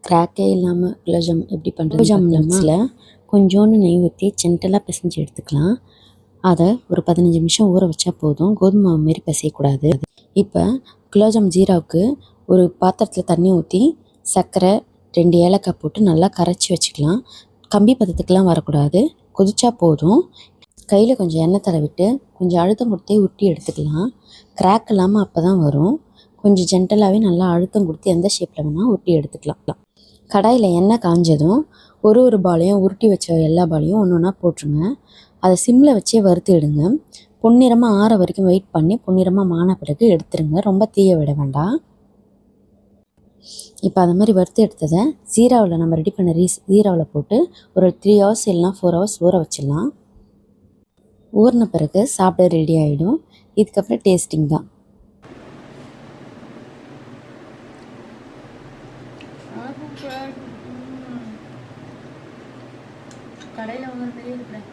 கிராக்கே இல்லாமல் குலோப்ஜாம் எப்படி பண்ணுறது? குலோப்ஜாம் மிக்ஸில் கொஞ்சோண்டு நெய் ஊற்றி ஜென்டலாக பிசைஞ்சு எடுத்துக்கலாம். அதை ஒரு 15 நிமிஷம் ஊற வச்சா போதும். கோதுமை மாவு மாரி பிசையக்கூடாது. இப்போ குலோப்ஜாம் ஜீராவுக்கு ஒரு பாத்திரத்தில் தண்ணி ஊற்றி சர்க்கரை 2 ஏலக்காய் போட்டு நல்லா கரைச்சி வச்சுக்கலாம். கம்பி பதத்துக்கெலாம் வரக்கூடாது, கொதிச்சா போதும். கையில் கொஞ்சம் எண்ணெய் தடவிட்டு கொஞ்சம் அழுத்தம் கொடுத்தே உருட்டி எடுத்துக்கலாம். கிராக் இல்லாமல் அப்போ தான் வரும். கொஞ்சம் ஜென்டலாகவே நல்லா அழுத்தம் கொடுத்து எந்த ஷேப்பில் வேணால் உருட்டி எடுத்துக்கலாம். கடாயில் எண்ணெய் காஞ்சதும் ஒரு பாலையும் உருட்டி வச்ச எல்லா பாலையும் ஒன்று ஒன்றா போட்டுருங்க. அதை சிம்மில் வச்சே வறுத்து எடுங்க. பொன்னிறமாக ஆற வரைக்கும் வெயிட் பண்ணி பொன்னிறமாக ஆன பிறகு எடுத்துருங்க. ரொம்ப தீய விட வேண்டாம். இப்போ அது மாதிரி வறுத்து எடுத்ததை ஜீராவில் நம்ம ரெடி பண்ண ஜீராவில் போட்டு ஒரு 3 ஹவர்ஸ் இல்லைனா 4 ஹவர்ஸ் ஊற வச்சிடலாம். ஊறின பிறகு சாப்பிட ரெடி ஆகிடும். இதுக்கப்புறம் டேஸ்டிங் தான். கடையில் வாங்குற மாதிரியே இருக்கிறேன்.